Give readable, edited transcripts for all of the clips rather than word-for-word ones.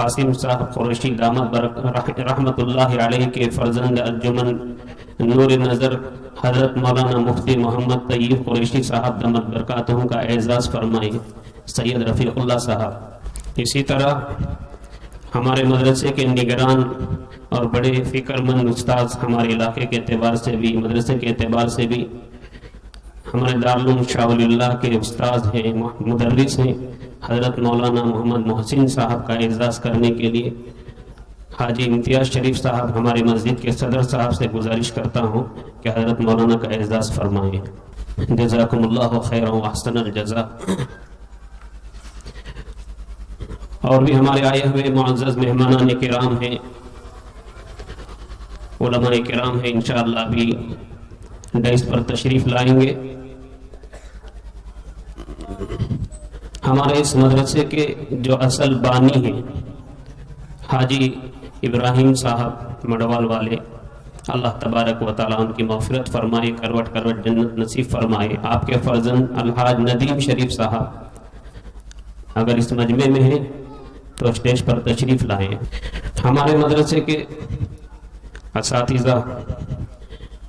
قاسم صاحب قریشی دامت رحمت اللہ علیہ کے فرزند انجمن نور نظر حضرت مولانا مفتی محمد طیب قریشی صاحب دامت برکاتہم کا اعزاز فرمائیں۔ سید رفیق اللہ صاحب، اسی طرح ہمارے مدرسے کے نگران اور بڑے فکر مند استاذ ہمارے علاقے کے اعتبار سے بھی، مدرسے کے اعتبار سے بھی، ہمارے دارالعلوم شاہ ولی اللہ کے استاذ ہیں، مدرس ہیں، حضرت مولانا محمد محسن صاحب کا اعزاز کرنے کے لیے حاجی امتیاز شریف صاحب ہماری مسجد کے صدر صاحب سے گزارش کرتا ہوں کہ حضرت مولانا کا اعزاز فرمائیں۔ جزاکم اللہ خیر و احسن الجزا۔ اور بھی ہمارے آئے ہوئے معزز مہمانان کرام ہیں، علماء کرام ہیں، انشاءاللہ بھی ڈائس پر تشریف لائیں گے۔ ہمارے اس مدرسے کے جو اصل بانی ہیں حاجی ابراہیم صاحب مڑوال والے، اللہ تبارک و تعالیٰ ان کی مغفرت فرمائے، کروٹ کروٹ جنت نصیب فرمائے۔ آپ کے فرزند الحاج ندیم شریف صاحب اگر اس مجمع میں ہیں تو اسٹیج پر تشریف لائیں۔ ہمارے مدرسے کے اساتذہ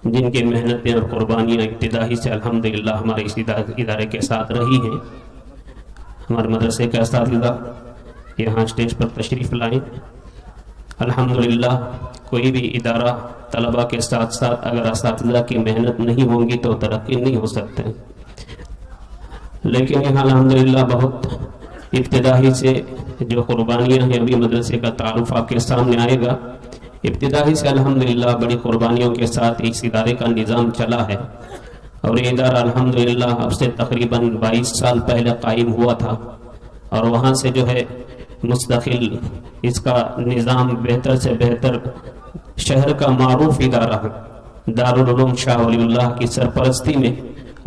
جن کی محنتیں اور قربانیاں ابتدائی سے الحمدللہ ہمارے اس ادارے کے ساتھ رہی ہیں، ہمارے مدرسے کے اساتذہ یہاں اسٹیج پر تشریف لائیں۔ الحمدللہ کوئی بھی ادارہ طلبہ کے ساتھ ساتھ اگر اساتذہ کی محنت نہیں ہوں گی تو ترقی نہیں ہو سکتے، لیکن یہاں الحمدللہ بہت ابتدائی سے جو قربانیاں ہیں، ابھی مدرسے کا تعارف آپ کے سامنے آئے گا، ابتدائی سے الحمدللہ بڑی قربانیوں کے ساتھ اس ادارے کا نظام چلا ہے، اور یہ ادارہ الحمدللہ اب سے تقریباً 22 سال پہلے قائم ہوا تھا، اور وہاں سے جو ہے مستقل اس کا نظام بہتر سے بہتر شہر کا معروف ادارہ دارالعلوم شاہ ولی اللہ کی سرپرستی میں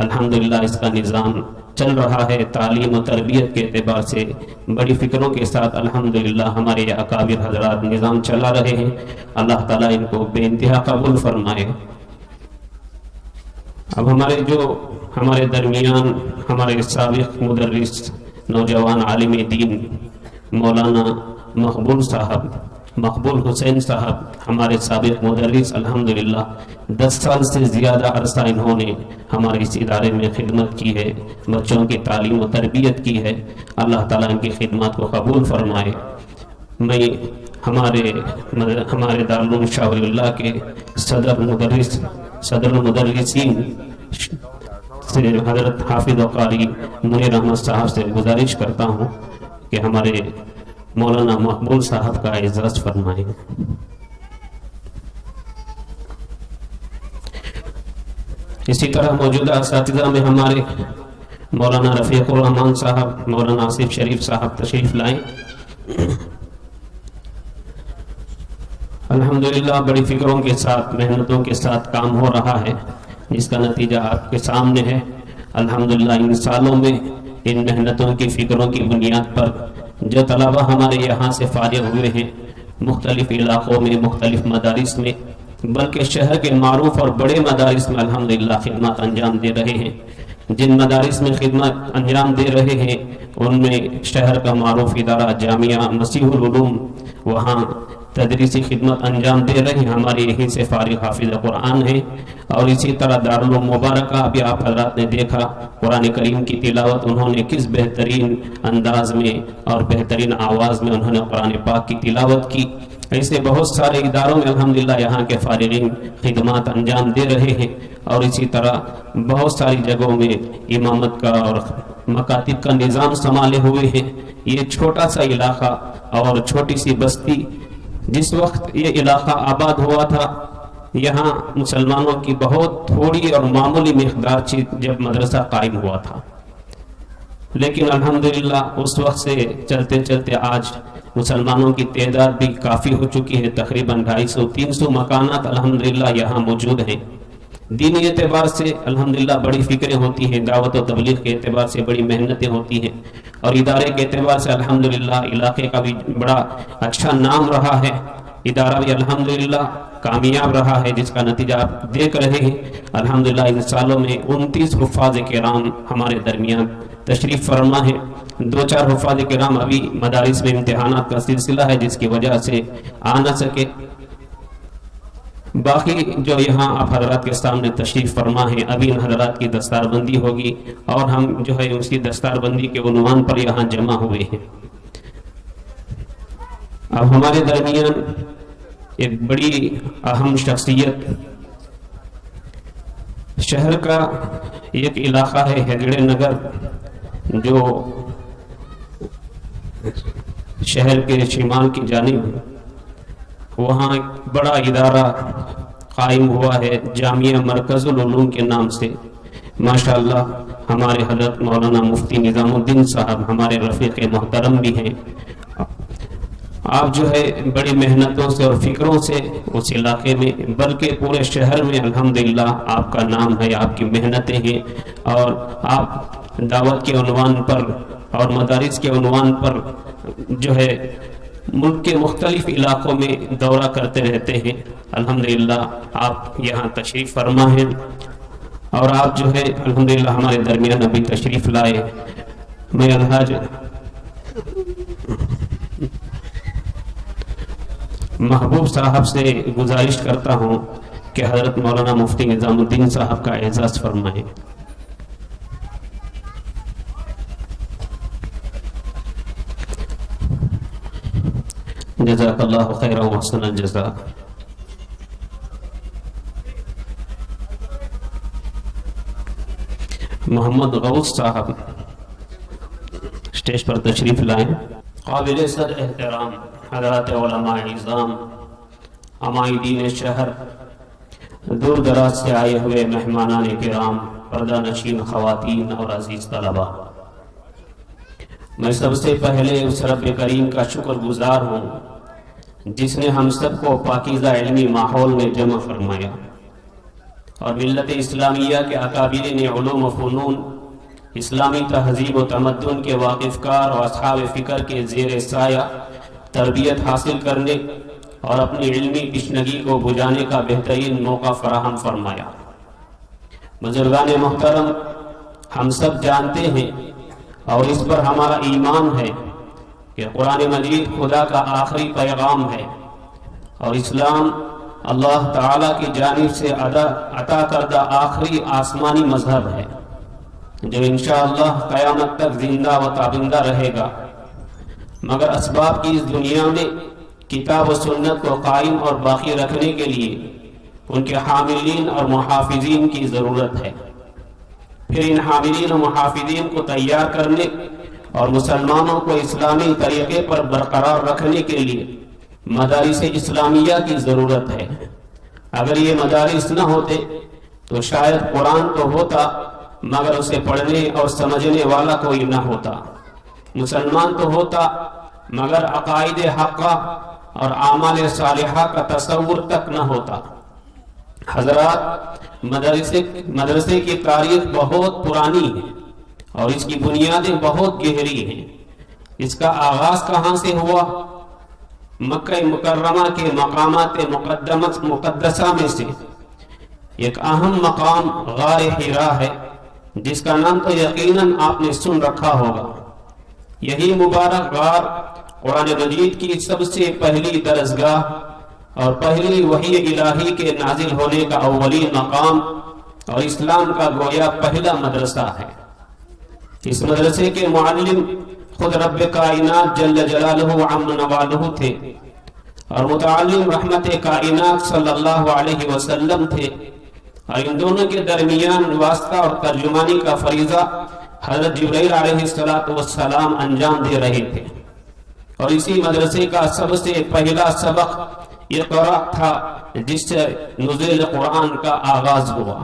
الحمدللہ اس کا نظام چل رہا ہے۔ تعلیم و تربیت کے اعتبار سے بڑی فکروں کے ساتھ الحمدللہ ہمارے اکابر حضرات نظام چلا رہے ہیں، اللہ تعالیٰ ان کو بے انتہا قبول فرمائے۔ اب ہمارے درمیان ہمارے سابق مدرس نوجوان عالم دین مولانا مقبول حسین صاحب ہمارے سابق مدرس الحمدللہ 10 سال سے زیادہ عرصہ انہوں نے ہمارے اس ادارے میں خدمت کی ہے، بچوں کی تعلیم و تربیت کی ہے، اللہ تعالیٰ ان کی خدمات کو قبول فرمائے۔ میں ہمارے دارالعلوم شاہ ولی اللہ کے صدر المدرسین سے حضرت حافظ و قاری منیر احمد صاحب سے گزارش کرتا ہوں کہ ہمارے مولانا مقبول صاحب کا اعزاز فرمائیں۔ اسی طرح موجودہ اساتذہ میں ہمارے مولانا رفیق الرحمان صاحب، مولانا آصف شریف صاحب تشریف لائیں۔ الحمدللہ بڑی فکروں کے ساتھ، محنتوں کے ساتھ کام ہو رہا ہے، جس کا نتیجہ آپ کے سامنے ہے۔ الحمدللہ ان سالوں میں ان محنتوں کی فکروں کی بنیاد پر جو طلبہ ہمارے یہاں سے فارغ ہوئے ہیں، مختلف علاقوں میں، مختلف مدارس میں، بلکہ شہر کے معروف اور بڑے مدارس میں الحمدللہ خدمات انجام دے رہے ہیں۔ جن مدارس میں خدمت انجام دے رہے ہیں ان میں شہر کا معروف ادارہ جامعہ مسیح العلوم، وہاں تدریسی خدمت انجام دے رہے ہیں، ہمارے یہیں سے فارغ حافظ قرآن ہیں۔ اور اسی طرح دارالعلوم مبارکہ ابھی آپ حضرات نے دیکھا قرآن کریم کی تلاوت انہوں نے کس بہترین انداز میں اور بہترین آواز میں انہوں نے قرآن پاک کی تلاوت کی۔ ایسے بہت سارے اداروں میں الحمدللہ یہاں کے فارغین خدمات انجام دے رہے ہیں، اور اسی طرح بہت ساری جگہوں میں امامت کا اور مکاتب کا نظام سنبھالے ہوئے ہیں۔ یہ چھوٹا سا علاقہ اور چھوٹی سی بستی، جس وقت یہ علاقہ آباد ہوا تھا یہاں مسلمانوں کی بہت تھوڑی اور معمولی مقدار تھی جب مدرسہ قائم ہوا تھا، لیکن الحمدللہ اس وقت سے چلتے چلتے آج مسلمانوں کی تعداد بھی کافی ہو چکی ہے، تقریباً 250-300 مکانات الحمدللہ یہاں موجود ہیں۔ دینی اعتبار سے الحمدللہ بڑی فکریں ہوتی ہیں، دعوت و تبلیغ کے اعتبار سے بڑی محنتیں ہوتی ہیں، اور ادارے کے اعتبار سے الحمدللہ علاقے کا بھی بڑا اچھا نام رہا ہے، ادارہ بھی الحمدللہ کامیاب رہا ہے، جس کا نتیجہ آپ دیکھ رہے ہیں۔ الحمدللہ ان سالوں میں 29 حفاظ کرام ہمارے درمیان تشریف فرما ہے۔ 2-4 حفاظ کرام ابھی مدارس میں امتحانات کا سلسلہ ہے جس کی وجہ سے آ نہ سکے، باقی جو یہاں آپ حضرات کے سامنے تشریف فرما ہے، ابھی ان حضرات کی دستار بندی ہوگی اور ہم جو ہے اسی دستار بندی کے عنوان پر یہاں جمع ہوئے ہیں۔ اب ہمارے درمیان ایک بڑی اہم شخصیت، شہر کا ایک علاقہ ہے ہیگڑے نگر، جو شہر کے شمال کی جانب وہاں ایک بڑا ادارہ قائم ہوا ہے جامعہ مرکز العلوم کے نام سے۔ ماشاءاللہ ہمارے حضرت مولانا مفتی نظام الدین صاحب ہمارے رفیق محترم بھی ہیں۔ آپ جو ہے بڑی محنتوں سے اور فکروں سے اس علاقے میں بلکہ پورے شہر میں الحمدللہ آپ کا نام ہے، آپ کی محنتیں ہیں، اور آپ دعوت کے عنوان پر اور مدارس کے عنوان پر جو ہے ملک کے مختلف علاقوں میں دورہ کرتے رہتے ہیں۔ الحمدللہ آپ یہاں تشریف فرما ہیں اور آپ جو ہے الحمدللہ ہمارے درمیان ابھی تشریف لائے۔ میں الحاج محبوب صاحب سے گزارش کرتا ہوں کہ حضرت مولانا مفتی نظام الدین صاحب کا اعزاز فرمائیں۔ جزاک اللہ خیر و احسن الجزاء۔ محمد غوث صاحب اسٹیج پر تشریف لائیں۔ قابل صد احترام حضرات علماء اعظام، عمائدین شہر، دور دراز سے آئے ہوئے مہمانان کرام، پردہ نشین خواتین اور عزیز طلباء، میں سب سے پہلے اس رب کریم کا شکر گزار ہوں جس نے ہم سب کو پاکیزہ علمی ماحول میں جمع فرمایا اور ملت اسلامیہ کے اکابرین علوم و فنون، اسلامی تہذیب و تمدن کے واقف کار اور اصحاب فکر کے زیر سایہ تربیت حاصل کرنے اور اپنی علمی تشنگی کو بجھانے کا بہترین موقع فراہم فرمایا۔ بزرگان محترم، ہم سب جانتے ہیں اور اس پر ہمارا ایمان ہے کہ قرآن مجید خدا کا آخری پیغام ہے اور اسلام اللہ تعالیٰ کی جانب سے عطا کردہ آخری آسمانی مذہب ہے جو انشاءاللہ قیامت تک زندہ و تابندہ رہے گا، مگر اسباب کی اس دنیا میں کتاب و سنت کو قائم اور باقی رکھنے کے لیے ان کے حاملین اور محافظین کی ضرورت ہے۔ پھر ان حاملین و محافظین کو تیار کرنے اور مسلمانوں کو اسلامی طریقے پر برقرار رکھنے کے لیے مدارس اسلامیہ کی ضرورت ہے۔ اگر یہ مدارس نہ ہوتے تو شاید قرآن تو ہوتا مگر اسے پڑھنے اور سمجھنے والا کوئی نہ ہوتا، مسلمان تو ہوتا مگر عقائد حقہ اور اعمال صالحہ کا تصور تک نہ ہوتا۔ حضرات، مدرسے کی تاریخ بہت پرانی ہے اور اس کی بنیادیں بہت گہری ہیں۔ اس کا آغاز کہاں سے ہوا؟ مکہ مکرمہ کے مقامات مقدسہ میں سے ایک اہم مقام غار حرا ہے جس کا نام تو یقیناً آپ نے سن رکھا ہوگا۔ یہی مبارک غار قرآن مجید کی سب سے پہلی درسگاہ اور پہلی وحی الہی کے نازل ہونے کا اولین مقام اور اسلام کا گویا پہلا مدرسہ ہے۔ اس مدرسے کے معلم خود رب کائنات جل جلالہ عم نوالہ تھے اور متعلم رحمت کائنات صلی اللہ علیہ وسلم تھے، اور ان دونوں کے درمیان واسطہ اور ترجمانی کا فریضہ حضرت جبرائیل علیہ السلام انجام دے رہے تھے۔ اور اسی مدرسے کا سب سے پہلا سبق اقرا تھا جس سے نزول قرآن کا آغاز ہوا۔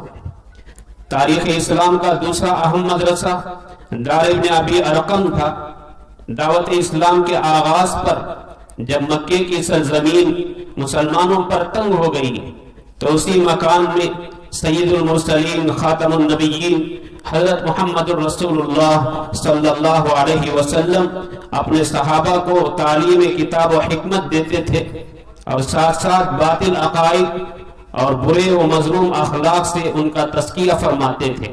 تاریخ اسلام کا دوسرا اہم مدرسہ دار ابن ابی ارقم تھا۔ دعوت اسلام کے آغاز پر جب مکے کی سرزمین مسلمانوں پر تنگ ہو گئی تو اسی مکان میں سید المرسلین خاتم النبیین حضرت محمد الرسول اللہ صلی اللہ علیہ وسلم اپنے صحابہ کو تعلیم کتاب و حکمت دیتے تھے اور ساتھ ساتھ باطل عقائد اور برے و مذموم اخلاق سے ان کا تزکیہ فرماتے تھے۔